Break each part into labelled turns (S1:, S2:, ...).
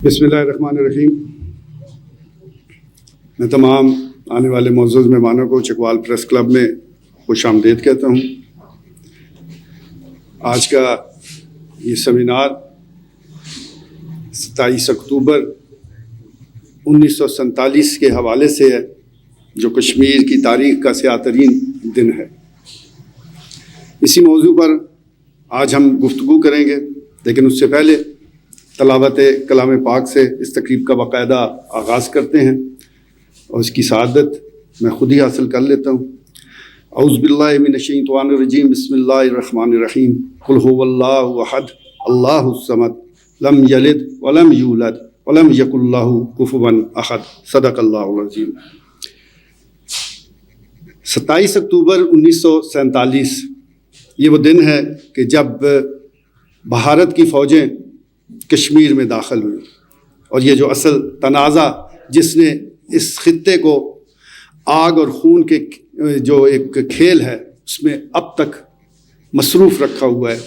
S1: بسم اللہ الرحمن الرحیم۔ میں تمام آنے والے معزز مہمانوں کو چکوال پریس کلب میں خوش آمدید کہتا ہوں۔ آج کا یہ سیمینار 27 اکتوبر 1947 کے حوالے سے ہے، جو کشمیر کی تاریخ کا سیاہ ترین دن ہے۔ اسی موضوع پر آج ہم گفتگو کریں گے، لیکن اس سے پہلے تلاوت کلام پاک سے اس تقریب کا باقاعدہ آغاز کرتے ہیں، اور اس کی سعادت میں خود ہی حاصل کر لیتا ہوں۔ اعوذ باللہ من الشیطان الرجیم، بسم اللہ الرحمن الرحیم۔ قل هو اللہ احد اللہ الصمد لم یلد ولم یولد ولم یکن لہ کفوا احد، صدق اللہ العظیم۔ 27 اکتوبر 1947 یہ وہ دن ہے کہ جب بھارت کی فوجیں کشمیر میں داخل ہوئی، اور یہ جو اصل تنازع جس نے اس خطے کو آگ اور خون کے جو ایک کھیل ہے اس میں اب تک مصروف رکھا ہوا ہے،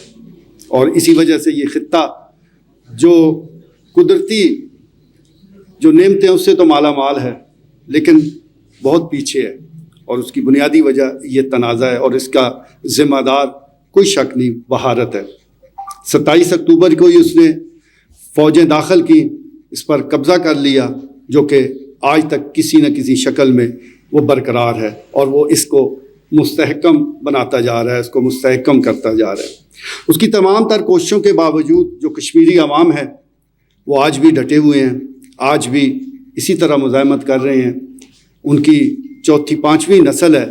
S1: اور اسی وجہ سے یہ خطہ جو قدرتی جو نعمتیں اس سے تو مالا مال ہے، لیکن بہت پیچھے ہے، اور اس کی بنیادی وجہ یہ تنازع ہے، اور اس کا ذمہ دار کوئی شک نہیں بھارت ہے۔ 27 اکتوبر کو ہی اس نے فوجیں داخل کی، اس پر قبضہ کر لیا، جو کہ آج تک کسی نہ کسی شکل میں وہ برقرار ہے، اور وہ اس کو مستحکم بناتا جا رہا ہے، اس کو مستحکم کرتا جا رہا ہے۔ اس کی تمام تر کوششوں کے باوجود جو کشمیری عوام ہے وہ آج بھی ڈٹے ہوئے ہیں، آج بھی اسی طرح مزاحمت کر رہے ہیں۔ ان کی چوتھی پانچویں نسل ہے،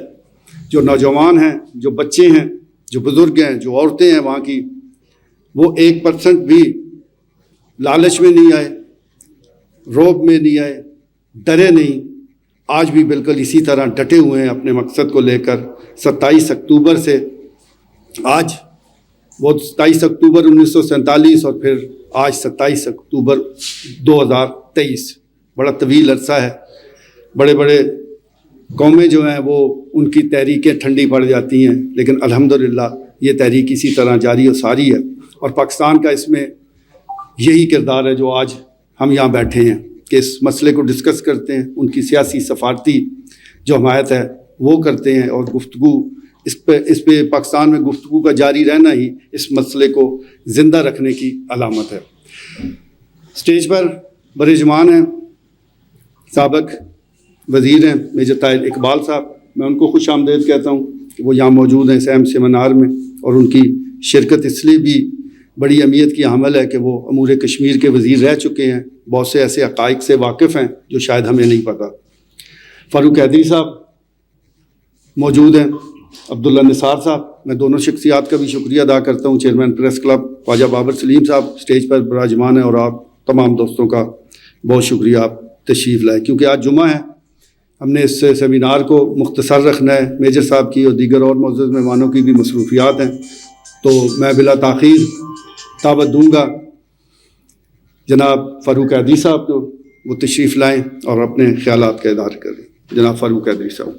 S1: جو نوجوان ہیں، جو بچے ہیں، جو بزرگ ہیں، جو عورتیں ہیں وہاں کی، وہ 1% بھی لالچ میں نہیں آئے، روب میں نہیں آئے، ڈرے نہیں، آج بھی بالکل اسی طرح ڈٹے ہوئے ہیں اپنے مقصد کو لے کر۔ 27 اکتوبر سے آج، وہ 27 اکتوبر 1947 اور پھر آج 27 اکتوبر 2023، بڑا طویل عرصہ ہے۔ بڑے بڑے قومیں جو ہیں وہ ان کی تحریکیں ٹھنڈی پڑ جاتی ہیں، لیکن الحمدللہ یہ تحریک اسی طرح جاری و ساری ہے، اور پاکستان کا اس میں یہی کردار ہے جو آج ہم یہاں بیٹھے ہیں کہ اس مسئلے کو ڈسکس کرتے ہیں، ان کی سیاسی سفارتی جو حمایت ہے وہ کرتے ہیں، اور گفتگو اس پہ پاکستان میں گفتگو کا جاری رہنا ہی اس مسئلے کو زندہ رکھنے کی علامت ہے۔ اسٹیج پر برجمان ہیں، سابق وزیر ہیں میجر طاہر اقبال صاحب، میں ان کو خوش آمدید کہتا ہوں کہ وہ یہاں موجود ہیں اس اہم سیمینار میں، اور ان کی شرکت اس لیے بھی بڑی اہمیت کی حامل ہے کہ وہ امور کشمیر کے وزیر رہ چکے ہیں، بہت سے ایسے حقائق سے واقف ہیں جو شاید ہمیں نہیں پتہ۔ فاروق حیدری صاحب موجود ہیں، عبداللہ نثار صاحب، میں دونوں شخصیات کا بھی شکریہ ادا کرتا ہوں۔ چیئرمین پریس کلب خواجہ بابر سلیم صاحب اسٹیج پر براجمان ہیں، اور آپ تمام دوستوں کا بہت شکریہ، آپ تشریف لائے۔ کیونکہ آج جمعہ ہے، ہم نے اس سیمینار کو مختصر رکھنا ہے، میجر صاحب کی اور دیگر اور معزز مہمانوں کی بھی مصروفیات ہیں، تو میں بلا تاخیر دعوت دوں گا جناب فاروق حیدری صاحب کو، وہ تشریف لائیں اور اپنے خیالات کا اظہار کریں۔ جناب فاروق حیدری صاحب۔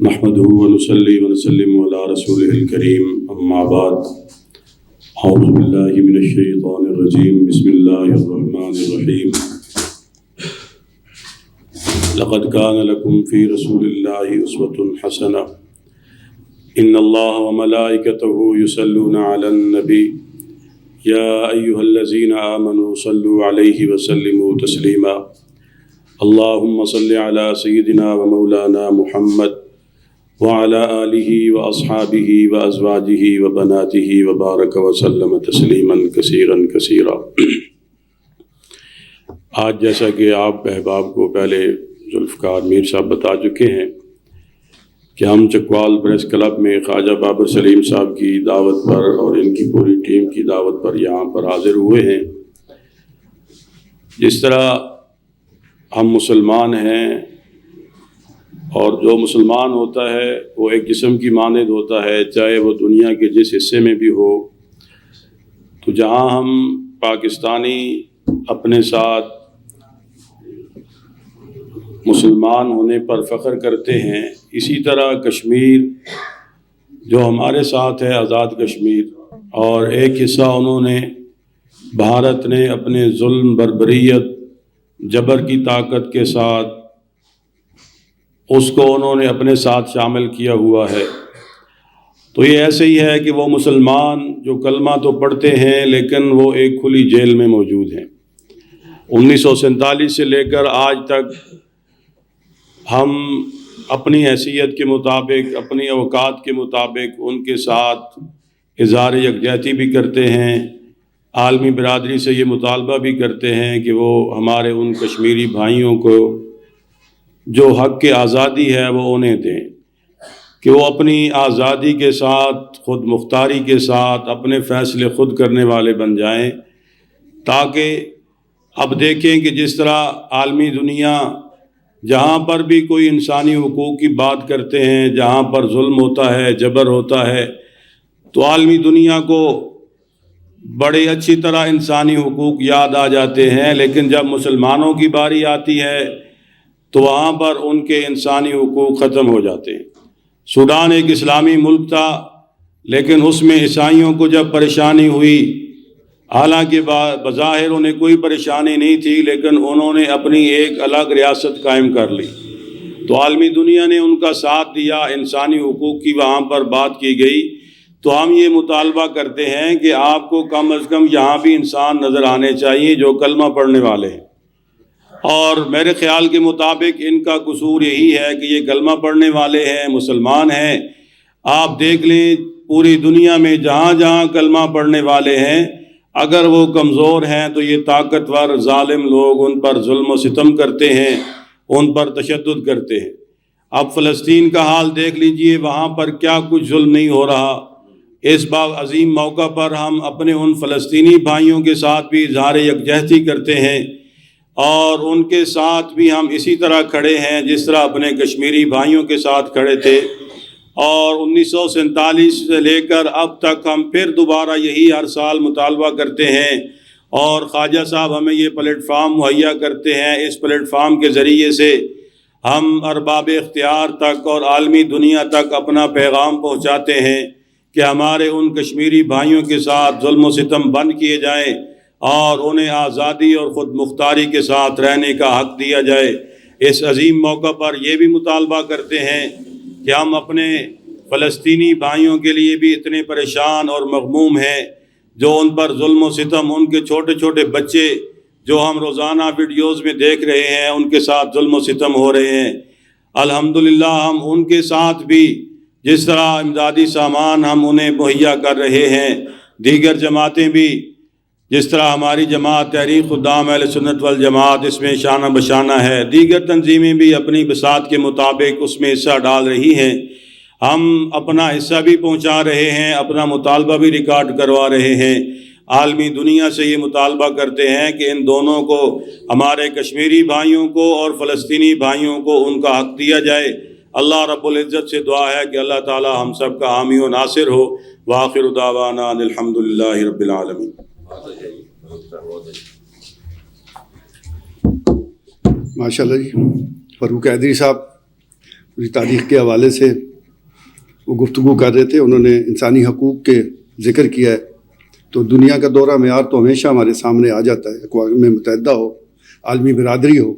S2: نحمده ونصلي ونسلم على رسوله الكريم، اما بعد، اعوذ باللہ من الشیطان الرجیم، بسم اللہ الرحمن الرحیم۔ لقد كان لكم في رسول الله أسوة حسنة إن الله وملائكته يصلون على النبي يا أيها الذين آمنوا صلوا عليه وسلموا تسليما اللهم صل على سيدنا ومولانا محمد وعلى آله وأصحابه وأزواجه وبناته وبارك وسلم تسليما كثيرا كثيرا۔ آج جیسا کہ آپ احباب کو پہلے ذوالفقار میر صاحب بتا چکے ہیں کہ ہم چکوال پریس کلب میں خواجہ بابر سلیم صاحب کی دعوت پر اور ان کی پوری ٹیم کی دعوت پر یہاں پر حاضر ہوئے ہیں۔ جس طرح ہم مسلمان ہیں، اور جو مسلمان ہوتا ہے وہ ایک جسم کی مانند ہوتا ہے، چاہے وہ دنیا کے جس حصے میں بھی ہو، تو جہاں ہم پاکستانی اپنے ساتھ مسلمان ہونے پر فخر کرتے ہیں، اسی طرح کشمیر جو ہمارے ساتھ ہے آزاد کشمیر، اور ایک حصہ انہوں نے بھارت نے اپنے ظلم، بربریت، جبر کی طاقت کے ساتھ اس کو انہوں نے اپنے ساتھ شامل کیا ہوا ہے۔ تو یہ ایسے ہی ہے کہ وہ مسلمان جو کلمہ تو پڑھتے ہیں لیکن وہ ایک کھلی جیل میں موجود ہیں۔ 1947 سے لے کر آج تک ہم اپنی حیثیت کے مطابق، اپنی اوقات کے مطابق ان کے ساتھ اظہار یکجہتی بھی کرتے ہیں، عالمی برادری سے یہ مطالبہ بھی کرتے ہیں کہ وہ ہمارے ان کشمیری بھائیوں کو جو حق کی آزادی ہے وہ انہیں دیں، کہ وہ اپنی آزادی کے ساتھ، خود مختاری کے ساتھ اپنے فیصلے خود کرنے والے بن جائیں، تاکہ اب دیکھیں کہ جس طرح عالمی دنیا جہاں پر بھی کوئی انسانی حقوق کی بات کرتے ہیں، جہاں پر ظلم ہوتا ہے، جبر ہوتا ہے، تو عالمی دنیا کو بڑی اچھی طرح انسانی حقوق یاد آ جاتے ہیں، لیکن جب مسلمانوں کی باری آتی ہے تو وہاں پر ان کے انسانی حقوق ختم ہو جاتے ہیں۔ سوڈان ایک اسلامی ملک تھا، لیکن اس میں عیسائیوں کو جب پریشانی ہوئی، حالانکہ بظاہر انہیں کوئی پریشانی نہیں تھی، لیکن انہوں نے اپنی ایک الگ ریاست قائم کر لی، تو عالمی دنیا نے ان کا ساتھ دیا، انسانی حقوق کی وہاں پر بات کی گئی۔ تو ہم یہ مطالبہ کرتے ہیں کہ آپ کو کم از کم یہاں بھی انسان نظر آنے چاہیے جو کلمہ پڑھنے والے ہیں، اور میرے خیال کے مطابق ان کا قصور یہی ہے کہ یہ کلمہ پڑھنے والے ہیں، مسلمان ہیں۔ آپ دیکھ لیں پوری دنیا میں جہاں جہاں کلمہ پڑھنے والے ہیں، اگر وہ کمزور ہیں تو یہ طاقتور ظالم لوگ ان پر ظلم و ستم کرتے ہیں، ان پر تشدد کرتے ہیں۔ اب فلسطین کا حال دیکھ لیجئے، وہاں پر کیا کچھ ظلم نہیں ہو رہا۔ اس عظیم موقع پر ہم اپنے ان فلسطینی بھائیوں کے ساتھ بھی اظہار یکجہتی کرتے ہیں، اور ان کے ساتھ بھی ہم اسی طرح کھڑے ہیں جس طرح اپنے کشمیری بھائیوں کے ساتھ کھڑے تھے، اور 1947 سے لے کر اب تک ہم پھر دوبارہ یہی ہر سال مطالبہ کرتے ہیں، اور خواجہ صاحب ہمیں یہ پلیٹ فارم مہیا کرتے ہیں۔ اس پلیٹ فارم کے ذریعے سے ہم ارباب اختیار تک اور عالمی دنیا تک اپنا پیغام پہنچاتے ہیں کہ ہمارے ان کشمیری بھائیوں کے ساتھ ظلم و ستم بند کیے جائیں، اور انہیں آزادی اور خود مختاری کے ساتھ رہنے کا حق دیا جائے۔ اس عظیم موقع پر یہ بھی مطالبہ کرتے ہیں کہ ہم اپنے فلسطینی بھائیوں کے لیے بھی اتنے پریشان اور مغموم ہیں جو ان پر ظلم و ستم، ان کے چھوٹے چھوٹے بچے جو ہم روزانہ ویڈیوز میں دیکھ رہے ہیں، ان کے ساتھ ظلم و ستم ہو رہے ہیں۔ الحمدللہ ہم ان کے ساتھ بھی جس طرح امدادی سامان ہم انہیں مہیا کر رہے ہیں، دیگر جماعتیں بھی جس طرح ہماری جماعت تحریک خدام اہل سنت والجماعت اس میں شانہ بشانہ ہے، دیگر تنظیمیں بھی اپنی بساط کے مطابق اس میں حصہ ڈال رہی ہیں۔ ہم اپنا حصہ بھی پہنچا رہے ہیں، اپنا مطالبہ بھی ریکارڈ کروا رہے ہیں۔ عالمی دنیا سے یہ مطالبہ کرتے ہیں کہ ان دونوں کو، ہمارے کشمیری بھائیوں کو اور فلسطینی بھائیوں کو، ان کا حق دیا جائے۔ اللہ رب العزت سے دعا ہے کہ اللہ تعالی ہم سب کا حامی و ناصر ہو۔ وآخر دعوانا ان الحمدللہ رب العالمین۔
S1: ماشاءاللہ جی، فاروق حیدری صاحب پوری تاریخ کے حوالے سے وہ گفتگو کر رہے تھے، انہوں نے انسانی حقوق کے ذکر کیا ہے، تو دنیا کا دورہ معیار تو ہمیشہ ہمارے سامنے آ جاتا ہے، اقوام متحدہ ہو، عالمی برادری ہو،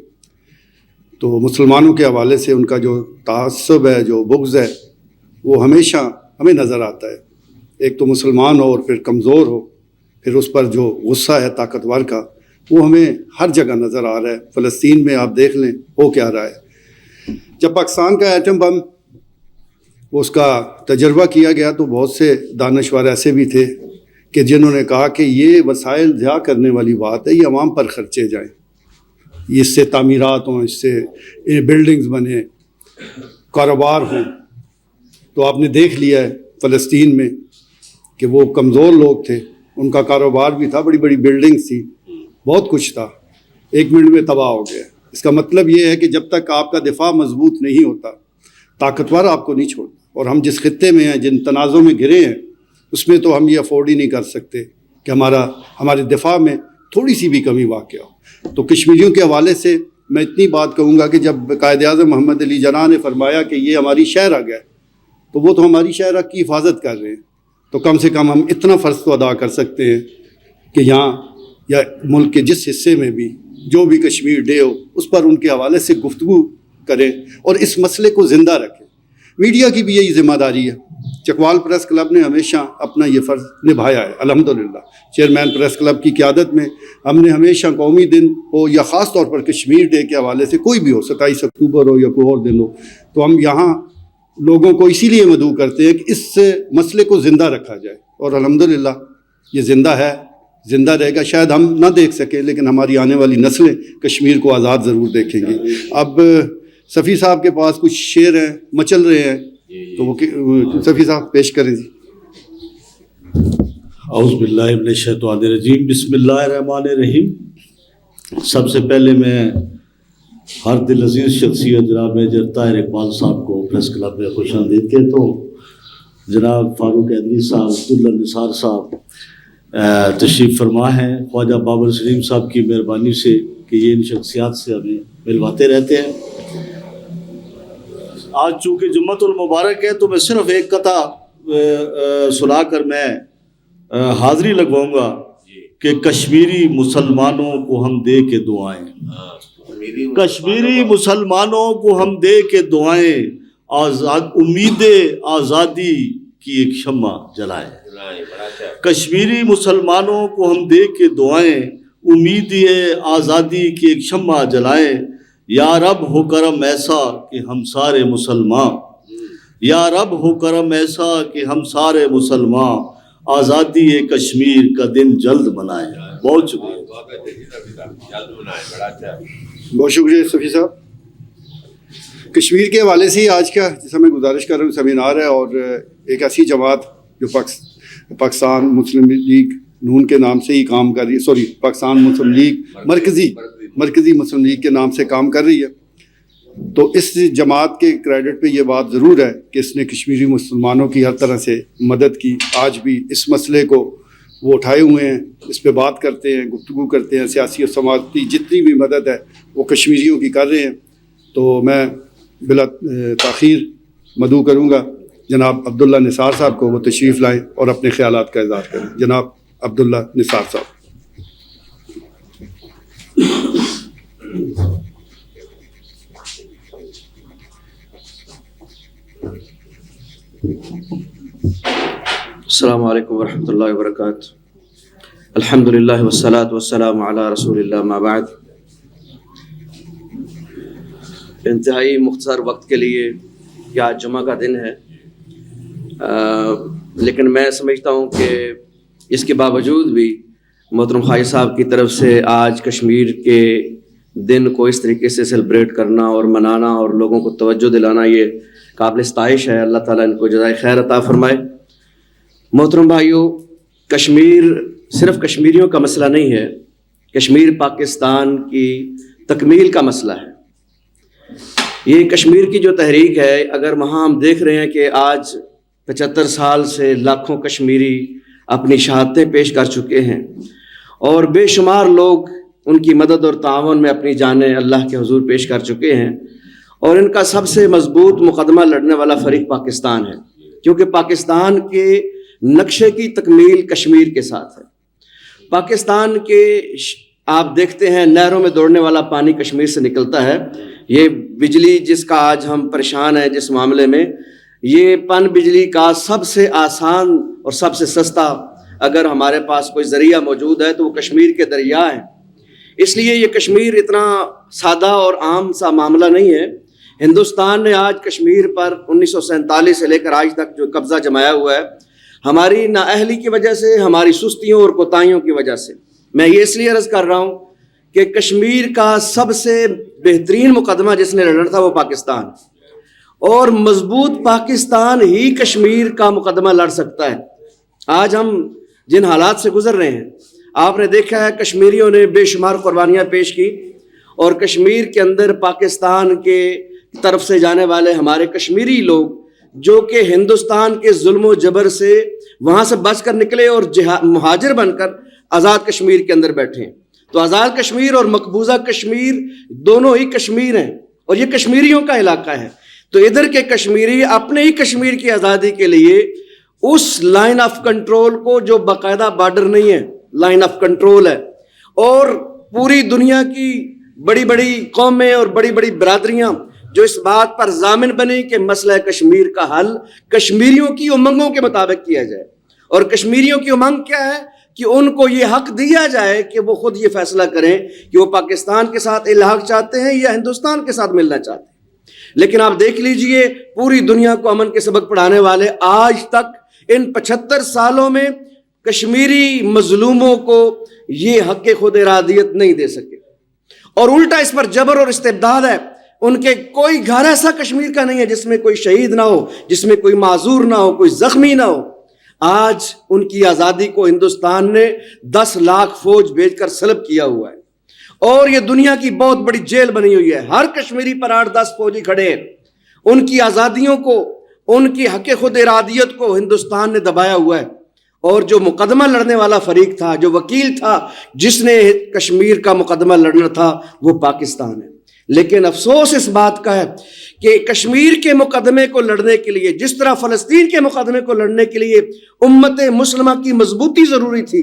S1: تو مسلمانوں کے حوالے سے ان کا جو تعصب ہے، جو بغض ہے، وہ ہمیشہ ہمیں نظر آتا ہے۔ ایک تو مسلمان ہو اور پھر کمزور ہو، پھر اس پر جو غصہ ہے طاقتور کا، وہ ہمیں ہر جگہ نظر آ رہا ہے۔ فلسطین میں آپ دیکھ لیں ہو کیا رہا ہے۔ جب پاکستان کا ایٹم بم اس کا تجربہ کیا گیا تو بہت سے دانشور ایسے بھی تھے کہ جنہوں نے کہا کہ یہ وسائل ضیاع کرنے والی بات ہے، یہ عوام پر خرچے جائیں، اس سے تعمیرات ہوں، اس سے بلڈنگز بنے، کاروبار ہوں۔ تو آپ نے دیکھ لیا ہے فلسطین میں کہ وہ کمزور لوگ تھے، ان کا کاروبار بھی تھا، بڑی بڑی بلڈنگز تھی، بہت کچھ تھا، 1 منٹ میں تباہ ہو گیا۔ اس کا مطلب یہ ہے کہ جب تک آپ کا دفاع مضبوط نہیں ہوتا، طاقتور آپ کو نہیں چھوڑتا۔ اور ہم جس خطے میں ہیں، جن تنازع میں گھرے ہیں، اس میں تو ہم یہ افورڈ ہی نہیں کر سکتے کہ ہمارے دفاع میں تھوڑی سی بھی کمی واقع ہو۔ تو کشمیریوں کے حوالے سے میں اتنی بات کہوں گا کہ جب قائد اعظم محمد علی جناح نے فرمایا کہ یہ ہماری شہر آ گیا، تو وہ تو ہماری شہر حق کی حفاظت کر رہے ہیں، تو کم سے کم ہم اتنا فرض تو ادا کر سکتے ہیں کہ یہاں یا ملک کے جس حصے میں بھی جو بھی کشمیر ڈے ہو اس پر ان کے حوالے سے گفتگو کریں اور اس مسئلے کو زندہ رکھیں۔ میڈیا کی بھی یہی ذمہ داری ہے۔ چکوال پریس کلب نے ہمیشہ اپنا یہ فرض نبھایا ہے الحمدللہ۔ چیئرمین پریس کلب کی قیادت میں ہم نے ہمیشہ قومی دن ہو یا خاص طور پر کشمیر ڈے کے حوالے سے کوئی بھی ہو، 27 اکتوبر ہو یا کوئی اور دن ہو، تو ہم یہاں لوگوں کو اسی لیے مدعو کرتے ہیں کہ اس مسئلے کو زندہ رکھا جائے، اور الحمدللہ یہ زندہ ہے، زندہ رہے گا۔ شاید ہم نہ دیکھ سکیں لیکن ہماری آنے والی نسلیں کشمیر کو آزاد ضرور دیکھیں گی۔ اب صفی صاحب کے پاس کچھ شعر ہیں مچل رہے ہیں، تو وہ صفی صاحب پیش کریں جی۔
S3: اعوذ باللہ من الشیطان الرجیم، بسم اللہ الرحمن الرحیم۔ سب سے پہلے میں ہر دل عزیز شخصیت جناب میجر طاہر اقبال صاحب کو پریس کلب میں خوش آمدید کہتا ہوں۔ جناب فاروق حیدری صاحب، عبداللہ نثار صاحب تشریف فرما ہیں، خواجہ بابر سلیم صاحب کی مہربانی سے کہ یہ ان شخصیات سے ہمیں ملواتے رہتے ہیں۔ آج چونکہ جمعۃ المبارک ہے تو میں صرف ایک قطعہ سنا کر میں حاضری لگواؤں گا کہ کشمیری مسلمانوں کو ہم دے کے دعائیں، کشمیری مسلمانوں کو ہم دے کے دعائیں، امید آزادی کی ایک شمع جلائیں۔ کشمیری مسلمانوں کو ہم دے کے دعائیں، امید آزادی کی ایک شمع جلائیں۔ یا رب ہو کرم ایسا کہ ہم سارے مسلمان، یا رب ہو کرم ایسا کہ ہم سارے مسلمان، آزادی کشمیر کا دن جلد منائیں۔ بہت شکریہ،
S1: بہت شکریہ صفی صاحب۔ کشمیر کے حوالے سے ہی آج کا جیسا میں گزارش کر رہا ہوں سیمینار ہے، اور ایک ایسی جماعت جو پاکستان مسلم لیگ نون کے نام سے ہی کام کر رہی ہے، پاکستان مسلم لیگ مرکزی مسلم لیگ کے نام سے کام کر رہی ہے، تو اس جماعت کے کریڈٹ پہ یہ بات ضرور ہے کہ اس نے کشمیری مسلمانوں کی ہر طرح سے مدد کی۔ آج بھی اس مسئلے کو وہ اٹھائے ہوئے ہیں، اس پہ بات کرتے ہیں، گفتگو کرتے ہیں، سیاسی اور سماجی جتنی بھی مدد ہے وہ کشمیریوں کی کر رہے ہیں۔ تو میں بلا تاخیر مدعو کروں گا جناب عبداللہ نثار صاحب کو، وہ تشریف لائیں اور اپنے خیالات کا اظہار کریں۔ جناب عبداللہ نثار صاحب۔
S4: السلام علیکم ورحمۃ اللہ وبرکاتہ۔ الحمدللہ والصلاة والسلام علی رسول اللہ، ما بعد۔ انتہائی مختصر وقت کے لیے کہ آج جمعہ کا دن ہے، لیکن میں سمجھتا ہوں کہ اس کے باوجود بھی محترم خواجہ صاحب کی طرف سے آج کشمیر کے دن کو اس طریقے سے سیلیبریٹ کرنا اور منانا اور لوگوں کو توجہ دلانا، یہ قابل ستائش ہے۔ اللہ تعالیٰ ان کو جزائے خیر عطا فرمائے۔ محترم بھائیوں، کشمیر صرف کشمیریوں کا مسئلہ نہیں ہے، کشمیر پاکستان کی تکمیل کا مسئلہ ہے۔ یہ کشمیر کی جو تحریک ہے، اگر وہاں ہم دیکھ رہے ہیں کہ آج 75 سال سے لاکھوں کشمیری اپنی شہادتیں پیش کر چکے ہیں، اور بے شمار لوگ ان کی مدد اور تعاون میں اپنی جانیں اللہ کے حضور پیش کر چکے ہیں، اور ان کا سب سے مضبوط مقدمہ لڑنے والا فریق پاکستان ہے، کیونکہ پاکستان کے نقشے کی تکمیل کشمیر کے ساتھ ہے۔ پاکستان کے آپ دیکھتے ہیں نہروں میں دوڑنے والا پانی کشمیر سے نکلتا ہے۔ یہ بجلی جس کا آج ہم پریشان ہیں جس معاملے میں، یہ پن بجلی کا سب سے آسان اور سب سے سستا اگر ہمارے پاس کوئی ذریعہ موجود ہے تو وہ کشمیر کے دریا ہیں۔ اس لیے یہ کشمیر اتنا سادہ اور عام سا معاملہ نہیں ہے۔ ہندوستان نے آج کشمیر پر 1947 سے لے کر آج تک جو قبضہ جمایا ہوا ہے، ہماری نااہلی کی وجہ سے، ہماری سستیوں اور کوتاہیوں کی وجہ سے۔ میں یہ اس لیے عرض کر رہا ہوں کہ کشمیر کا سب سے بہترین مقدمہ جس نے لڑنا تھا وہ پاکستان، اور مضبوط پاکستان ہی کشمیر کا مقدمہ لڑ سکتا ہے۔ آج ہم جن حالات سے گزر رہے ہیں، آپ نے دیکھا ہے کشمیریوں نے بے شمار قربانیاں پیش کی، اور کشمیر کے اندر پاکستان کے طرف سے جانے والے ہمارے کشمیری لوگ جو کہ ہندوستان کے ظلم و جبر سے وہاں سے بچ کر نکلے اور مہاجر بن کر آزاد کشمیر کے اندر بیٹھے ہیں۔ تو آزاد کشمیر اور مقبوضہ کشمیر دونوں ہی کشمیر ہیں، اور یہ کشمیریوں کا علاقہ ہے۔ تو ادھر کے کشمیری اپنے ہی کشمیر کی آزادی کے لیے اس لائن آف کنٹرول کو جو باقاعدہ بارڈر نہیں ہے، لائن آف کنٹرول ہے، اور پوری دنیا کی بڑی بڑی قومیں اور بڑی بڑی برادریاں جو اس بات پر ضامن بنی کہ مسئلہ کشمیر کا حل کشمیریوں کی امنگوں کے مطابق کیا جائے. اور کشمیریوں کی امنگ کیا ہے کہ ان کو یہ حق دیا جائے کہ وہ خود یہ فیصلہ کریں کہ وہ پاکستان کے ساتھ الحاق چاہتے ہیں یا ہندوستان کے ساتھ ملنا چاہتے ہیں. لیکن آپ دیکھ لیجئے پوری دنیا کو امن کے سبق پڑھانے والے آج تک ان 75 سالوں میں کشمیری مظلوموں کو یہ حق خود ارادیت نہیں دے سکے، اور الٹا اس پر جبر اور استبداد ہے. ان کے کوئی گھر ایسا کشمیر کا نہیں ہے جس میں کوئی شہید نہ ہو، جس میں کوئی معذور نہ ہو، کوئی زخمی نہ ہو. آج ان کی آزادی کو ہندوستان نے 10 لاکھ فوج بھیج کر سلب کیا ہوا ہے، اور یہ دنیا کی بہت بڑی جیل بنی ہوئی ہے. ہر کشمیری پر 8-10 فوجی کھڑے ہیں. ان کی آزادیوں کو، ان کی حق خود ارادیت کو ہندوستان نے دبایا ہوا ہے. اور جو مقدمہ لڑنے والا فریق تھا، جو وکیل تھا جس نے کشمیر کا مقدمہ لڑنا تھا، وہ پاکستان ہے. لیکن افسوس اس بات کا ہے کہ کشمیر کے مقدمے کو لڑنے کے لیے، جس طرح فلسطین کے مقدمے کو لڑنے کے لیے امت مسلمہ کی مضبوطی ضروری تھی،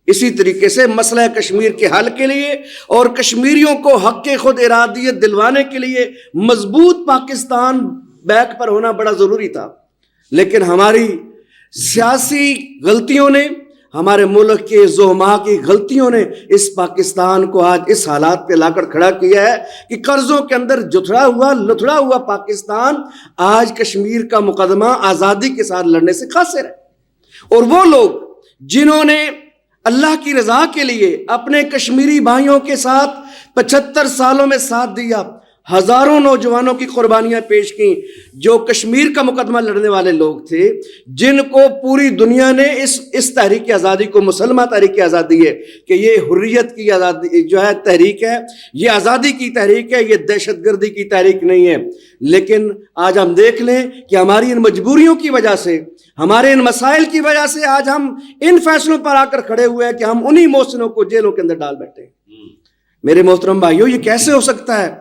S4: اسی طریقے سے مسئلہ کشمیر کے حل کے لیے اور کشمیریوں کو حق خود ارادیت دلوانے کے لیے مضبوط پاکستان بیک پر ہونا بڑا ضروری تھا. لیکن ہماری سیاسی غلطیوں نے، ہمارے ملک کے زعماء کی غلطیوں نے اس پاکستان کو آج اس حالات پہ لا کر کھڑا کیا ہے کہ قرضوں کے اندر جتھڑا لتھڑا ہوا پاکستان آج کشمیر کا مقدمہ آزادی کے ساتھ لڑنے سے قاصر ہے. اور وہ لوگ جنہوں نے اللہ کی رضا کے لیے اپنے کشمیری بھائیوں کے ساتھ 75 سالوں میں ساتھ دیا، ہزاروں نوجوانوں کی قربانیاں پیش کی، جو کشمیر کا مقدمہ لڑنے والے لوگ تھے، جن کو پوری دنیا نے اس تحریک آزادی کو مسلمہ تحریک آزادی ہے کہ یہ حریت کی آزادی جو ہے تحریک ہے، یہ آزادی کی تحریک ہے، یہ دہشت گردی کی تحریک نہیں ہے. لیکن آج ہم دیکھ لیں کہ ہماری ان مجبوریوں کی وجہ سے، ہمارے ان مسائل کی وجہ سے آج ہم ان فیصلوں پر آ کر کھڑے ہوئے ہیں کہ ہم انہی محسنوں کو جیلوں کے اندر ڈال بیٹھے ہیں. میرے محترم بھائیو، یہ کیسے ہو سکتا ہے؟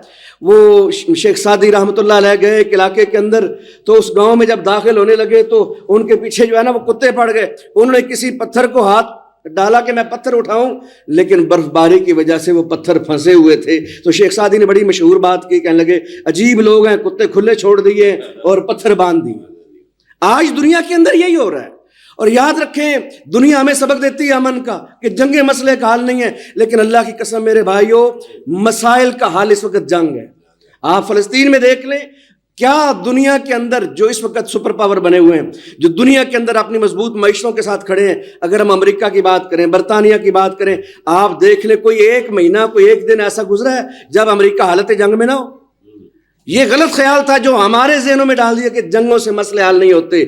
S4: وہ شیخ سعدی رحمۃ اللہ علیہ گئے ایک علاقے کے اندر، تو اس گاؤں میں جب داخل ہونے لگے تو ان کے پیچھے جو ہے نا وہ کتے پڑ گئے. انہوں نے کسی پتھر کو ہاتھ ڈالا کہ میں پتھر اٹھاؤں، لیکن برف باری کی وجہ سے وہ پتھر پھنسے ہوئے تھے. تو شیخ سعدی نے بڑی مشہور بات کی، کہنے لگے عجیب لوگ ہیں، کتے کھلے چھوڑ دیے اور پتھر باندھ دیے. آج دنیا کے اندر یہی ہو رہا ہے. اور یاد رکھیں، دنیا ہمیں سبق دیتی ہے امن کا کہ جنگیں مسئلے کا حل نہیں ہے، لیکن اللہ کی قسم میرے بھائیوں، مسائل کا حل اس وقت جنگ ہے. آپ فلسطین میں دیکھ لیں، کیا دنیا کے اندر جو اس وقت سپر پاور بنے ہوئے ہیں، جو دنیا کے اندر اپنی مضبوط معیشتوں کے ساتھ کھڑے ہیں، اگر ہم امریکہ کی بات کریں، برطانیہ کی بات کریں، آپ دیکھ لیں کوئی ایک مہینہ، کوئی ایک دن ایسا گزرا ہے جب امریکہ حالت جنگ میں نہ ہو. یہ غلط خیال تھا جو ہمارے ذہنوں میں ڈال دیا کہ جنگوں سے مسئلے حل نہیں ہوتے.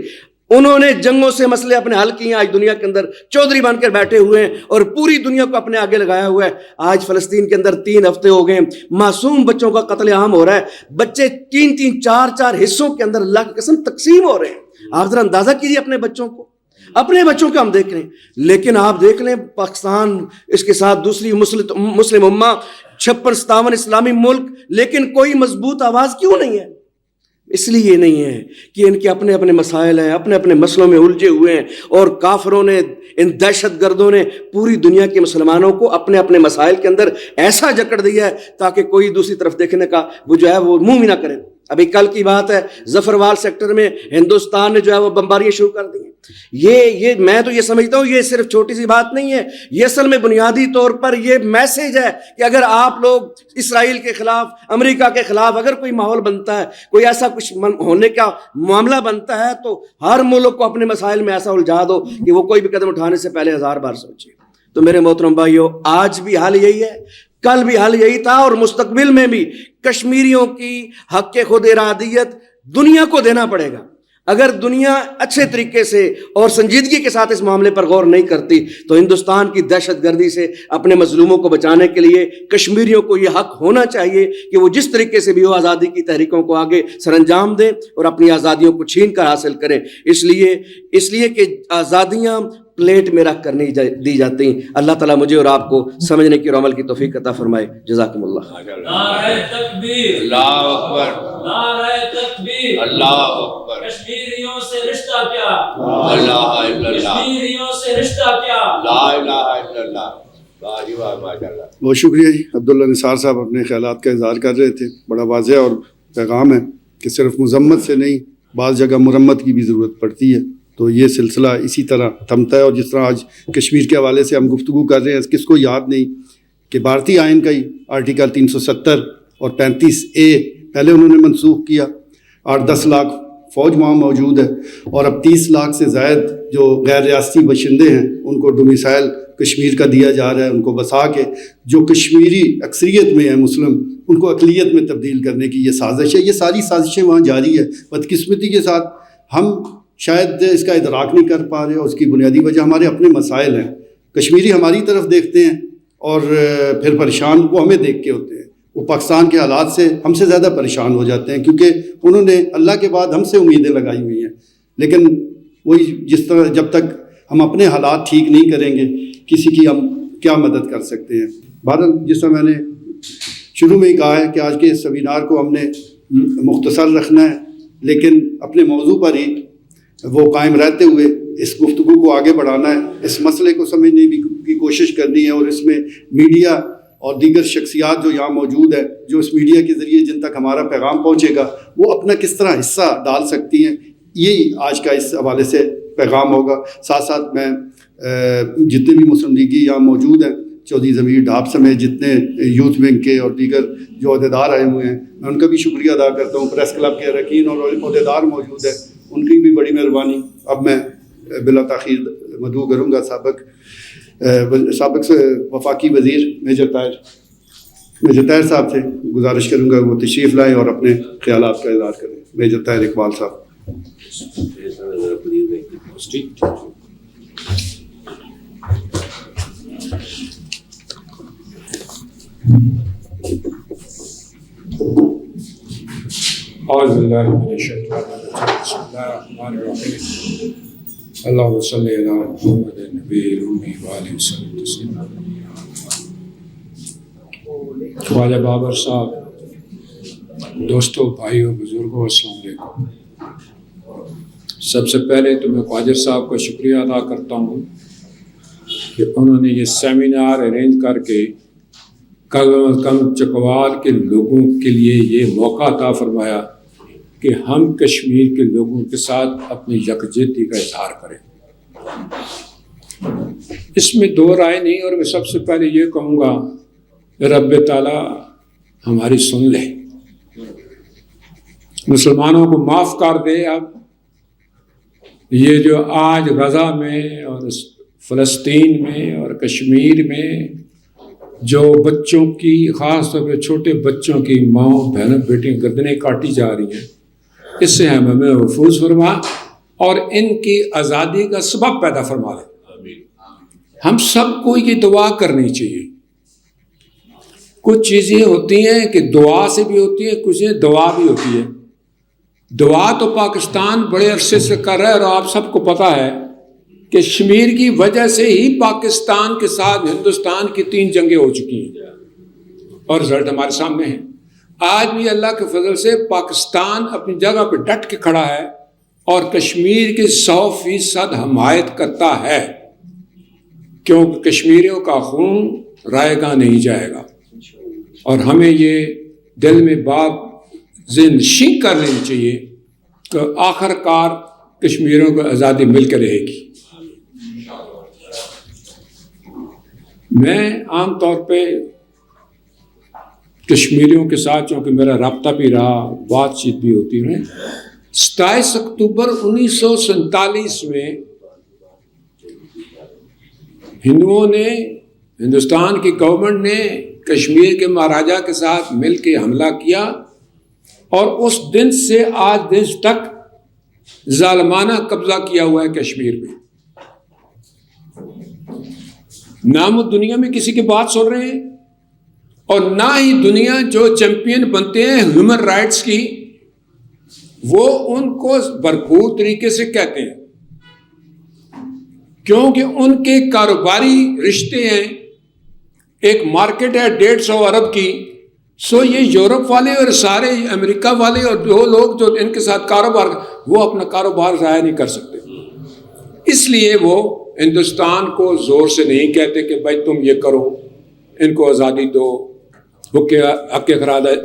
S4: انہوں نے جنگوں سے مسئلے اپنے حل کیے. آج دنیا کے اندر چودھری بن کر بیٹھے ہوئے ہیں اور پوری دنیا کو اپنے آگے لگایا ہوا ہے. آج فلسطین کے اندر 3 ہفتے ہو گئے، معصوم بچوں کا قتل عام ہو رہا ہے. بچے 3-3 4-4 حصوں کے اندر اللہ کی قسم تقسیم ہو رہے ہیں. آپ ذرا اندازہ کیجیے اپنے بچوں کو ہم دیکھ لیں. لیکن آپ دیکھ لیں پاکستان، اس کے ساتھ دوسری مسلم امہ، 56-57 اسلامی ملک، لیکن کوئی مضبوط آواز کیوں نہیں ہے؟ اس لیے نہیں ہے کہ ان کے اپنے اپنے مسائل ہیں، اپنے اپنے مسئلوں میں الجھے ہوئے ہیں، اور کافروں نے، ان دہشت گردوں نے پوری دنیا کے مسلمانوں کو اپنے اپنے مسائل کے اندر ایسا جکڑ دیا ہے تاکہ کوئی دوسری طرف دیکھنے کا وہ جو ہے وہ منہ بھی نہ کرے. ابھی کل کی بات ہے، ظفروال سیکٹر میں ہندوستان نے جو ہے وہ بمباریاں شروع کر دی ہیں. یہ میں تو یہ سمجھتا ہوں یہ صرف چھوٹی سی بات نہیں ہے، یہ اصل میں بنیادی طور پر یہ میسج ہے کہ اگر آپ لوگ اسرائیل کے خلاف، امریکہ کے خلاف اگر کوئی ماحول بنتا ہے، کوئی ایسا کچھ ہونے کا معاملہ بنتا ہے، تو ہر ملک کو اپنے مسائل میں ایسا الجھا دو کہ وہ کوئی بھی قدم اٹھانے سے پہلے 1000 بار سوچے. تو میرے محترم بھائیو، آج بھی حال یہی ہے، کل بھی حال یہی تھا، اور مستقبل میں بھی کشمیریوں کی حق خود ارادیت دنیا کو دینا پڑے گا. اگر دنیا اچھے طریقے سے اور سنجیدگی کے ساتھ اس معاملے پر غور نہیں کرتی تو ہندوستان کی دہشت گردی سے اپنے مظلوموں کو بچانے کے لیے کشمیریوں کو یہ حق ہونا چاہیے کہ وہ جس طریقے سے بھی وہ آزادی کی تحریکوں کو آگے سر انجام دیں اور اپنی آزادیوں کو چھین کر حاصل کریں. اس لیے کہ آزادیاں پلیٹ میں رکھ کر نہیں دی جاتی. اللہ تعالیٰ مجھے اور آپ کو سمجھنے کی اور عمل کی توفیق عطا فرمائے. جزاکم اللہ.
S5: نعرہ تکبیر،
S6: اللہ اکبر،
S5: نعرہ تکبیر.
S6: اللہ اکبر،
S5: کشمیریوں سے رشتہ کیا،
S6: لا الہ الا اللہ،
S5: کشمیریوں سے رشتہ کیا.
S6: لا الہ الا اللہ. واہ جی واہ، ماشاء اللہ.
S1: بہت شکریہ جی. عبداللہ نثار صاحب اپنے خیالات کا اظہار کر رہے تھے. بڑا واضح اور پیغام ہے کہ صرف مذمت سے نہیں، بعض جگہ مرمت کی بھی ضرورت پڑتی ہے. تو یہ سلسلہ اسی طرح تھمتا ہے. اور جس طرح آج کشمیر کے حوالے سے ہم گفتگو کر رہے ہیں، کس کو یاد نہیں کہ بھارتی آئین کا ہی آرٹیکل 370 اور 35A پہلے انہوں نے منسوخ کیا. 8-10 لاکھ فوج وہاں موجود ہے، اور اب 30 لاکھ سے زائد جو غیر ریاستی باشندے ہیں ان کو ڈومیسائل کشمیر کا دیا جا رہا ہے. ان کو بسا کے جو کشمیری اکثریت میں ہیں مسلم، ان کو اقلیت میں تبدیل کرنے کی یہ سازش ہے. یہ ساری سازشیں وہاں جاری ہے. بدقسمتی کے ساتھ ہم شاید اس کا ادراک نہیں کر پا رہے، اور اس کی بنیادی وجہ ہمارے اپنے مسائل ہیں. کشمیری ہماری طرف دیکھتے ہیں اور پھر پریشان وہ ہمیں دیکھ کے ہوتے ہیں. وہ پاکستان کے حالات سے ہم سے زیادہ پریشان ہو جاتے ہیں، کیونکہ انہوں نے اللہ کے بعد ہم سے امیدیں لگائی ہوئی ہیں. لیکن وہی جس طرح جب تک ہم اپنے حالات ٹھیک نہیں کریں گے، کسی کی ہم کیا مدد کر سکتے ہیں. بہرحال جس طرح میں نے شروع میں ہی کہا ہے کہ آج کے اس سیمینار کو ہم نے مختصر رکھنا ہے، لیکن اپنے موضوع پر ہی وہ قائم رہتے ہوئے اس گفتگو کو آگے بڑھانا ہے. اس مسئلے کو سمجھنے کی کوشش کرنی ہے، اور اس میں میڈیا اور دیگر شخصیات جو یہاں موجود ہے، جو اس میڈیا کے ذریعے جن تک ہمارا پیغام پہنچے گا، وہ اپنا کس طرح حصہ ڈال سکتی ہیں. یہی آج کا اس حوالے سے پیغام ہوگا. ساتھ ساتھ میں جتنے بھی مسلم لیگی یہاں موجود ہیں، چودھری ضمیر ڈھاپ سمیت جتنے یوتھ ونگ کے اور دیگر جو عہدیدار آئے ہوئے ہیں، میں ان کا بھی شکریہ ادا کرتا ہوں. پریس کلب کے اراکین اور عہدیدار موجود ہیں، ان کی بھی بڑی مہربانی. اب میں بلا تاخیر مدعو کروں گا سابق وفاقی وزیر میجر طاہر صاحب سے گزارش کروں گا وہ تشریف لائیں اور اپنے خیالات کا اظہار کریں. میجر طاہر اقبال صاحب.
S7: اعوذ باللہ من الشیطان الرجیم. بسم اللہ الرحمن الرحیم. اللہم صلی علی محمد النبی الامی وآلہ وسلم تسلیما. خواجہ بابر صاحب، دوستوں، بھائیوں، بزرگوں، السلام علیکم. سب سے پہلے تو میں خواجہ صاحب کا شکریہ ادا کرتا ہوں کہ انہوں نے یہ سیمینار ارینج کر کے کم از کم چکوال کے لوگوں کے لیے یہ موقع عطا فرمایا کہ ہم کشمیر کے لوگوں کے ساتھ اپنی یکجہتی کا اظہار کریں. اس میں دو رائے نہیں، اور میں سب سے پہلے یہ کہوں گا رب تعالیٰ ہماری سن لے، مسلمانوں کو معاف کر دے. اب یہ جو آج غزہ میں اور فلسطین میں اور کشمیر میں جو بچوں کی، خاص طور پہ چھوٹے بچوں کی ماؤں بہنوں بیٹیاں گردنیں کاٹی جا رہی ہیں، اس سے ہمیں محفوظ فرما اور ان کی آزادی کا سبب پیدا فرما دے. ہم سب کو یہ دعا کرنی چاہیے. کچھ چیزیں ہوتی ہیں کہ دعا سے بھی ہوتی ہیں، کچھ دعا بھی ہوتی ہے. دعا تو پاکستان بڑے عرصے سے کر رہا ہے، اور آپ سب کو پتہ ہے کہ کشمیر کی وجہ سے ہی پاکستان کے ساتھ ہندوستان کی 3 جنگیں ہو چکی ہیں، اور رزلٹ ہمارے سامنے ہیں. آج بھی اللہ کے فضل سے پاکستان اپنی جگہ پہ ڈٹ کے کھڑا ہے اور کشمیر کی 100% حمایت کرتا ہے، کیونکہ کشمیریوں کا خون رائے گاہ نہیں جائے گا. اور ہمیں یہ دل میں بات نشین کر لینی چاہیے کہ آخر کار کشمیریوں کو آزادی مل کے رہے گی. میں عام طور پہ کشمیریوں کے ساتھ چونکہ میرا رابطہ بھی رہا، بات چیت بھی ہوتی رہی. 27 اکتوبر 1947 میں ہندوؤں نے، ہندوستان کی گورنمنٹ نے کشمیر کے مہاراجا کے ساتھ مل کے حملہ کیا، اور اس دن سے آج دن تک ظالمانہ قبضہ کیا ہوا ہے کشمیر میں. نہ وہ دنیا میں کسی کی بات سن رہے ہیں، اور نہ ہی دنیا جو چیمپئن بنتے ہیں ہیومن رائٹس کی، وہ ان کو بھرپور طریقے سے کہتے ہیں. کیونکہ ان کے کاروباری رشتے ہیں، ایک مارکیٹ ہے 150 ارب کی. سو یہ یورپ والے اور سارے امریکہ والے اور جو لوگ جو ان کے ساتھ کاروبار، وہ اپنا کاروبار ضائع نہیں کر سکتے. اس لیے وہ ہندوستان کو زور سے نہیں کہتے کہ بھائی تم یہ کرو، ان کو آزادی دو، حق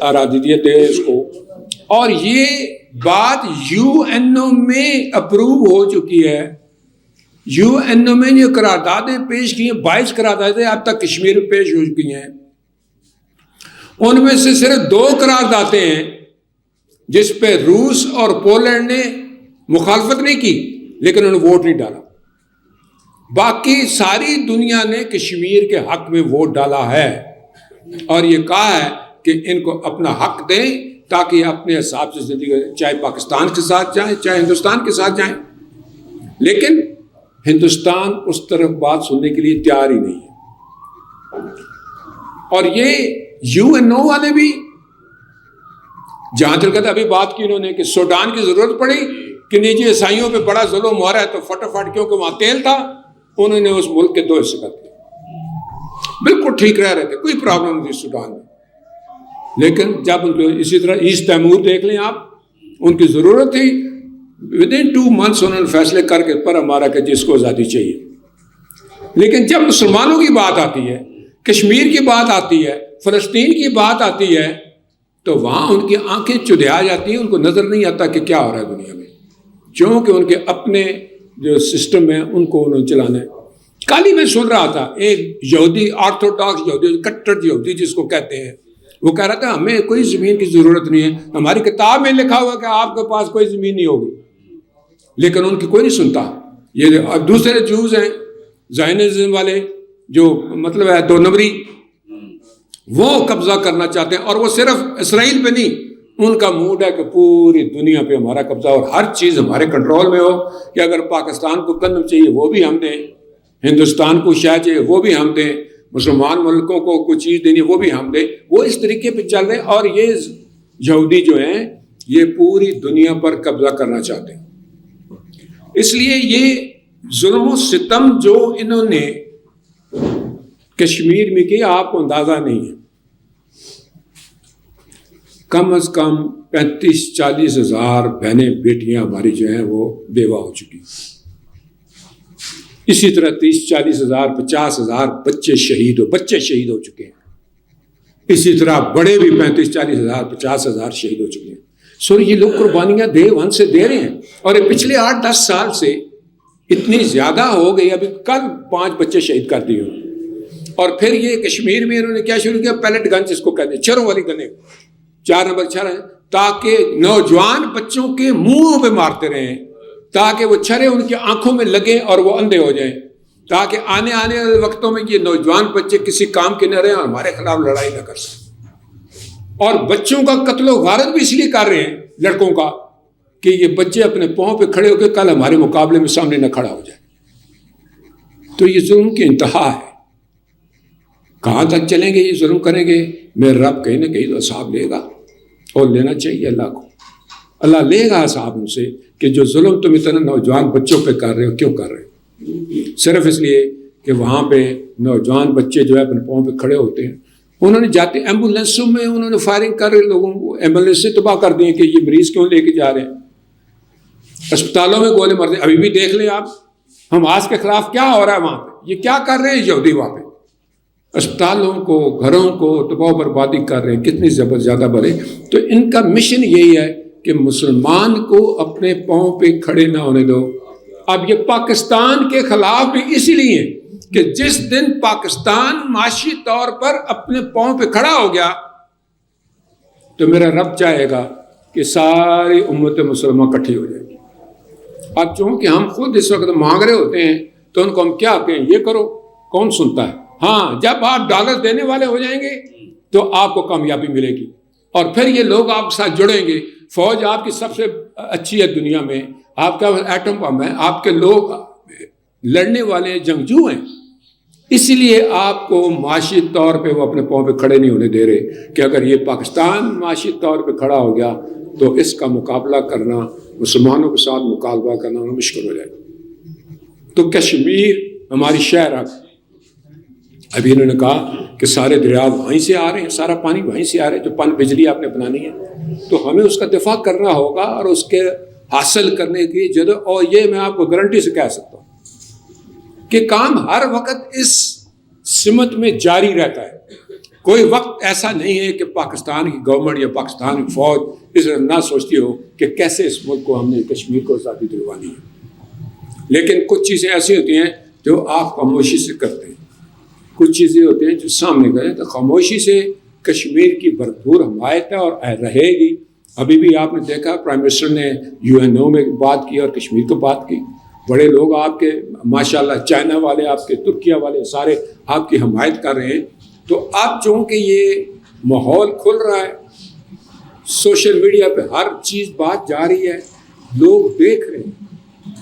S7: ارادیت دے اس کو. اور یہ بات UN میں اپروو ہو چکی ہے. UN میں جو قراردادیں پیش کی ہیں، 22 قراردادیں اب تک کشمیر میں پیش ہو چکی ہیں. ان میں سے صرف 2 قراردادیں ہیں جس پہ روس اور پولینڈ نے مخالفت نہیں کی لیکن انہوں نے ووٹ نہیں ڈالا. باقی ساری دنیا نے کشمیر کے حق میں ووٹ ڈالا ہے اور یہ کہا ہے کہ ان کو اپنا حق دیں تاکہ اپنے حساب سے زندگی، چاہے پاکستان کے ساتھ جائیں چاہے ہندوستان کے ساتھ جائیں. لیکن ہندوستان اس طرف بات سننے کے لیے تیار ہی نہیں ہے. اور یہ UNO والے بھی جہاں تک ابھی بات کی انہوں نے کہ سوڈان کی ضرورت پڑی کہ نجی عیسائیوں پہ بڑا ظلم ہو رہا ہے تو فٹافٹ، کیونکہ وہاں تیل تھا، انہوں نے اس ملک کے 2 حصے کر دیے. بالکل ٹھیک رہ رہے تھے، کوئی پرابلم نہیں سوڈان میں. لیکن جب ان کو اسی طرح ایسٹ تیمور دیکھ لیں آپ، ان کی ضرورت تھی، ودن 2 months انہوں نے فیصلے کر کے پر ہمارا کہ جس کو آزادی چاہیے. لیکن جب مسلمانوں کی بات آتی ہے، کشمیر کی بات آتی ہے، فلسطین کی بات آتی ہے، تو وہاں ان کی آنکھیں چدھیا جاتی ہیں. ان کو نظر نہیں آتا کہ کیا ہو رہا ہے دنیا میں، کیونکہ ان کے اپنے جو سسٹم ہیں ان کو انہوں نے چلانا ہے. کل ہی میں سن رہا تھا ایک یہودی، آرتھوڈاکس یہودی، کٹر یہودی جس کو کہتے ہیں، وہ کہہ رہا تھا ہمیں کوئی زمین کی ضرورت نہیں ہے، ہماری کتاب میں لکھا ہوا کہ آپ کے پاس کوئی زمین نہیں ہوگی. لیکن ان کی کوئی نہیں سنتا. یہ دوسرے جوز ہیں، زائنزم والے، جو مطلب ہے 2 نمبری، وہ قبضہ کرنا چاہتے ہیں. اور وہ صرف اسرائیل پہ نہیں، ان کا موڈ ہے کہ پوری دنیا پہ ہمارا قبضہ اور ہر چیز ہمارے کنٹرول میں ہو. کہ اگر پاکستان کو گندم چاہیے وہ بھی ہم دیں، ہندوستان کو شاہ چاہیے وہ بھی ہم دیں، مسلمان ملکوں کو کوئی چیز دینی وہ بھی ہم دیں. وہ اس طریقے پہ چل رہے ہیں. اور یہ یہودی جو ہیں یہ پوری دنیا پر قبضہ کرنا چاہتے ہیں. اس لیے یہ ظلم و ستم جو انہوں نے کشمیر میں کیا آپ کو اندازہ نہیں ہے. کم از کم 35-40 ہزار بہنیں بیٹیاں ہماری جو ہیں وہ بیوہ ہو چکی. اسی طرح 30-40 ہزار 50 ہزار بچے شہید ہو چکے ہیں. اسی طرح بڑے بھی 35-40 ہزار 50 ہزار شہید ہو چکے ہیں. سو یہ لوگ قربانیاں ڈے 1 سے دے رہے ہیں. اور یہ پچھلے 8-10 سال سے اتنی زیادہ ہو گئی. ابھی کل 5 بچے شہید کر دیے. اور پھر یہ کشمیر میں انہوں نے کیا شروع کیا، پیلٹ گن جس کو کہتے ہیں، چھروں والی گنیں، 4 نمبر چھر ہیں، تاکہ نوجوان بچوں کے منہوں پہ مارتے رہیں، تاکہ وہ چھرے ان کی آنکھوں میں لگیں اور وہ اندھے ہو جائیں، تاکہ آنے والے وقتوں میں یہ نوجوان بچے کسی کام کے نہ رہیں اور ہمارے خلاف لڑائی نہ کر سکیں. اور بچوں کا قتل و غارت بھی اس لیے کر رہے ہیں لڑکوں کا کہ یہ بچے اپنے پاؤں پہ کھڑے ہو کے کل ہمارے مقابلے میں سامنے نہ کھڑا ہو جائے. تو یہ ظلم کی انتہا ہے. کہاں تک چلیں گے؟ یہ ظلم کریں گے، میرا رب کہیں نہ کہیں تو حساب لے گا. اور لینا چاہیے اللہ کو. اللہ لے گا حساب ان سے کہ جو ظلم تم اتنا نوجوان بچوں پہ کر رہے ہو کیوں کر رہے ہو. صرف اس لیے کہ وہاں پہ نوجوان بچے جو ہے اپنے پاؤں پہ کھڑے ہوتے ہیں. انہوں نے جاتے ایمبولینسوں میں انہوں نے فائرنگ کر رہے لوگوں کو، ایمبولینس سے تباہ کر دیے کہ یہ مریض کیوں لے کے جا رہے ہیں. اسپتالوں میں گولے مارتے. ابھی بھی دیکھ لیں آپ حماس کے خلاف کیا ہو رہا ہے وہاں پہ. یہ کیا کر رہے ہیں یہودی وہاں پہ؟ اسپتالوں کو، گھروں کو تباہ و بربادی کر رہے ہیں. کتنی زیادہ بڑے. تو ان کا مشن یہی ہے کہ مسلمان کو اپنے پاؤں پہ کھڑے نہ ہونے دو. اب یہ پاکستان کے خلاف بھی اسی لیے کہ جس دن پاکستان معاشی طور پر اپنے پاؤں پہ کھڑا ہو گیا تو میرا رب چاہے گا کہ ساری امت مسلمہ کٹھی ہو جائے گی. اب چونکہ ہم خود اس وقت مانگ رہے ہوتے ہیں تو ان کو ہم کیا کہیں، یہ کرو، کون سنتا ہے. ہاں جب آپ ڈالر دینے والے ہو جائیں گے تو آپ کو کامیابی ملے گی اور پھر یہ لوگ آپ کے ساتھ جڑیں گے. فوج آپ کی سب سے اچھی ہے دنیا میں، آپ کا ایٹم بم ہے، آپ کے لوگ لڑنے والے جنگجو ہیں. اسی لیے آپ کو معاشی طور پہ وہ اپنے پاؤں پہ کھڑے نہیں ہونے دے رہے کہ اگر یہ پاکستان معاشی طور پہ کھڑا ہو گیا تو اس کا مقابلہ کرنا، مسلمانوں کے ساتھ مقابلہ کرنا مشکل ہو جائے گا. تو کشمیر ہماری شہر ابھی انہوں نے کہا کہ سارے دریا وہیں سے آ رہے ہیں، سارا پانی وہیں سے آ رہا ہے، جو پن بجلی آپ نے بنانی ہے تو ہمیں اس کا دفاع کرنا ہوگا اور اس کے حاصل کرنے کی جد، اور یہ میں آپ کو گارنٹی سے کہہ سکتا ہوں کہ کام ہر وقت اس سمت میں جاری رہتا ہے. کوئی وقت ایسا نہیں ہے کہ پاکستان کی گورنمنٹ یا پاکستان کی فوج اس طرح نہ سوچتی ہو کہ کیسے اس ملک کو ہم نے کشمیر کو آزادی دلوانی ہے. لیکن کچھ چیزیں ایسی ہوتی ہیں جو آپ خاموشی سے کرتے ہیں، کچھ چیزیں ہوتی ہیں جو سامنے کریں. تو خاموشی سے کشمیر کی بھرپور حمایت ہے اور رہے گی. ابھی بھی آپ نے دیکھا پرائم منسٹر نے UNO میں بات کی اور کشمیر کو بات کی. بڑے لوگ آپ کے ماشاءاللہ چائنا والے، آپ کے ترکیہ والے سارے آپ کی حمایت کر رہے ہیں. تو اب چونکہ یہ ماحول کھل رہا ہے، سوشل میڈیا پہ ہر چیز بات جا رہی ہے، لوگ دیکھ رہے ہیں،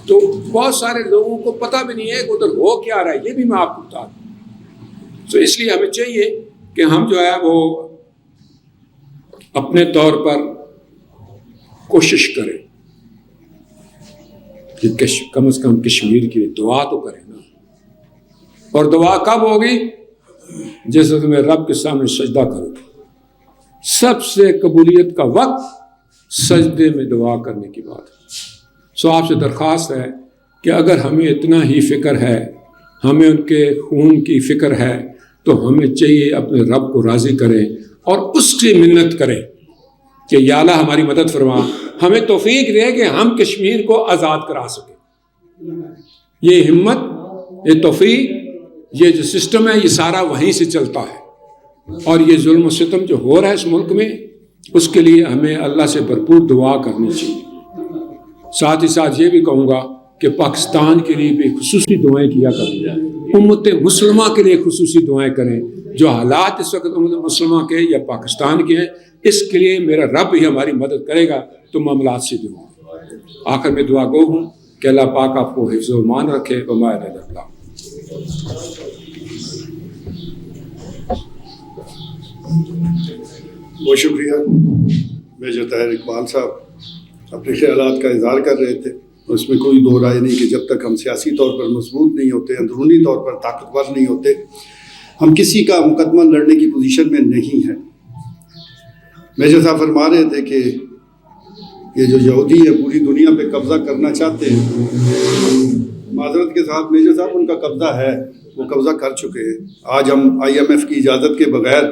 S7: تو بہت سارے لوگوں کو پتہ بھی نہیں ہے کہ ادھر ہو کیا رہا ہے. یہ بھی میں آپ کو بتا دوں. تو اس لیے ہمیں چاہیے کہ ہم جو ہے وہ اپنے طور پر کوشش کریں کہ کم از کم کشمیر کی دعا تو کریں نا. اور دعا کب ہوگی؟ جیسے تمہیں رب کے سامنے سجدہ کرو گے. سب سے قبولیت کا وقت سجدے میں دعا کرنے کی بات ہے. سو آپ سے درخواست ہے کہ اگر ہمیں اتنا ہی فکر ہے، ہمیں ان کے خون کی فکر ہے، تو ہمیں چاہیے اپنے رب کو راضی کریں اور اس کی منت کریں کہ یا اللہ ہماری مدد فرما، ہمیں توفیق دے کہ ہم کشمیر کو آزاد کرا سکیں. یہ ہمت، یہ توفیق، یہ جو سسٹم ہے یہ سارا وہیں سے چلتا ہے. اور یہ ظلم و ستم جو ہو رہا ہے اس ملک میں، اس کے لیے ہمیں اللہ سے بھرپور دعا کرنی چاہیے. ساتھ ہی ساتھ یہ بھی کہوں گا کہ پاکستان کے لیے بھی خصوصی دعائیں کیا کریں، امت مسلمہ کے لیے خصوصی دعائیں کریں. جو حالات اس وقت امت مسلمہ کے یا پاکستان کے ہیں، اس کے لیے میرا رب ہی ہماری مدد کرے گا تو معاملات سے دعا. آخر میں دعا گو ہوں کہ اللہ پاک آپ کو حفظ و امان رکھے. وما علینا الا البلاغ.
S1: بہت شکریہ. میجر طاہر اقبال صاحب اپنے خیالات کا اظہار کر رہے تھے. اس میں کوئی دو رائے نہیں کہ جب تک ہم سیاسی طور پر مضبوط نہیں ہوتے، اندرونی طور پر طاقتور نہیں ہوتے، ہم کسی کا مقدمہ لڑنے کی پوزیشن میں نہیں ہیں. میجر صاحب فرما رہے تھے کہ یہ جو یہودی ہے پوری دنیا پہ قبضہ کرنا چاہتے ہیں. معذرت کے ساتھ میجر صاحب ان کا قبضہ ہے، وہ قبضہ کر چکے ہیں. آج ہم IMF کی اجازت کے بغیر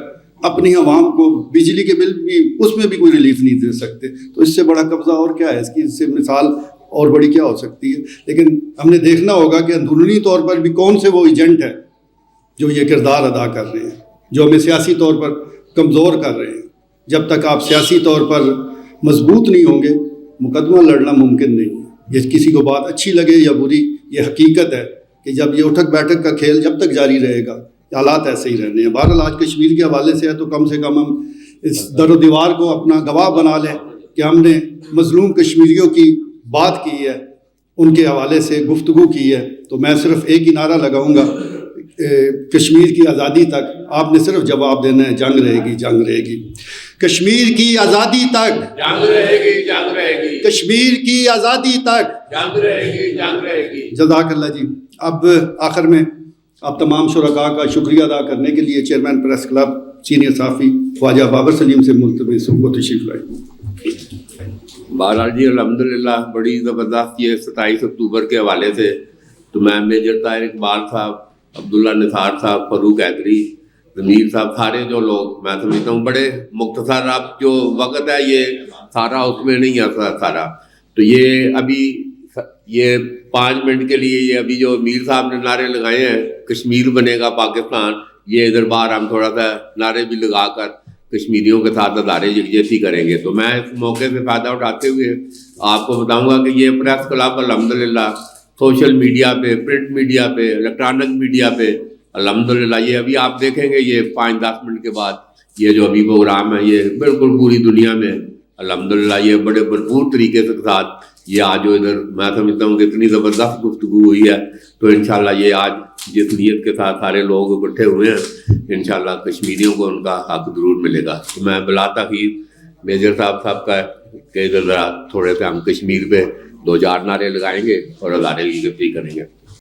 S1: اپنی عوام کو بجلی کے بل بھی اس میں بھی کوئی ریلیف نہیں دے سکتے. تو اس سے بڑا قبضہ اور کیا ہے؟ اس کی اس سے مثال اور بڑی کیا ہو سکتی ہے؟ لیکن ہم نے دیکھنا ہوگا کہ اندرونی طور پر بھی کون سے وہ ایجنٹ ہیں جو یہ کردار ادا کر رہے ہیں، جو ہمیں سیاسی طور پر کمزور کر رہے ہیں. جب تک آپ سیاسی طور پر مضبوط نہیں ہوں گے، مقدمہ لڑنا ممکن نہیں ہے. یہ کسی کو بات اچھی لگے یا بری، یہ حقیقت ہے کہ جب یہ اٹھک بیٹھک کا کھیل جب تک جاری رہے گا، حالات ایسے ہی رہنے ہیں. بہرحال آج کشمیر کے حوالے سے ہے تو کم سے کم ہم اس در و دیوار کو اپنا گواہ بنا لیں کہ ہم نے مظلوم کشمیریوں کی بات کی ہے، ان کے حوالے سے گفتگو کی ہے. تو میں صرف ایک ہی نعرہ لگاؤں گا، کشمیر کی آزادی تک آپ نے صرف جواب دینا ہے، جنگ رہے گی، جنگ رہے گی. کشمیر کی آزادی تک
S6: جنگ رہے گی، جنگ رہے گی.
S1: کشمیر کی آزادی تک
S6: جنگ رہے گی، جنگ رہے گی.
S1: جزاک اللہ جی. اب آخر میں آپ تمام شرکاء کا شکریہ ادا کرنے کے لیے چیئرمین پریس کلب سینئر صحافی خواجہ بابر سلیم سے ملتمس ہوں وہ تشریف لائیں.
S6: بہرحال جی الحمدللہ بڑی زبردست یہ 27 اکتوبر کے حوالے سے تو میں میجر طاہر اقبال صاحب، عبداللہ نثار صاحب، فاروق حیدری، ضمیر صاحب، سارے جو لوگ میں سمجھتا ہوں بڑے مختصر، اب جو وقت ہے یہ سارا اس میں نہیں آتا سارا. تو یہ ابھی یہ 5 منٹ کے لیے یہ ابھی جو میر صاحب نے نعرے لگائے ہیں کشمیر بنے گا پاکستان، یہ ادھر باہر ہم تھوڑا سا نعرے بھی لگا کر کشمیریوں کے ساتھ ادارے یکجہتی کریں گے. تو میں اس موقع سے فائدہ اٹھاتے ہوئے آپ کو بتاؤں گا کہ یہ پریس کلب الحمدللہ سوشل میڈیا پہ، پرنٹ میڈیا پہ، الیکٹرانک میڈیا پہ الحمدللہ یہ ابھی آپ دیکھیں گے یہ 5-10 منٹ کے بعد یہ جو ابھی پروگرام ہے یہ بالکل پوری دنیا میں الحمدللہ یہ بڑے بھرپور طریقے سے ساتھ یہ آج جو ادھر میں سمجھتا ہوں کہ اتنی زبردست گفتگو ہوئی ہے. تو انشاءاللہ یہ آج جس نیت کے ساتھ سارے لوگ اکٹھے ہوئے ہیں انشاءاللہ کشمیریوں کو ان کا حق ضرور ملے گا. تو میں بلا تاخیر میجر صاحب کا کہ ذرا تھوڑے سے ہم کشمیر پہ 2-4 نعرے لگائیں گے اور ادارے کی گفتگو کریں گے.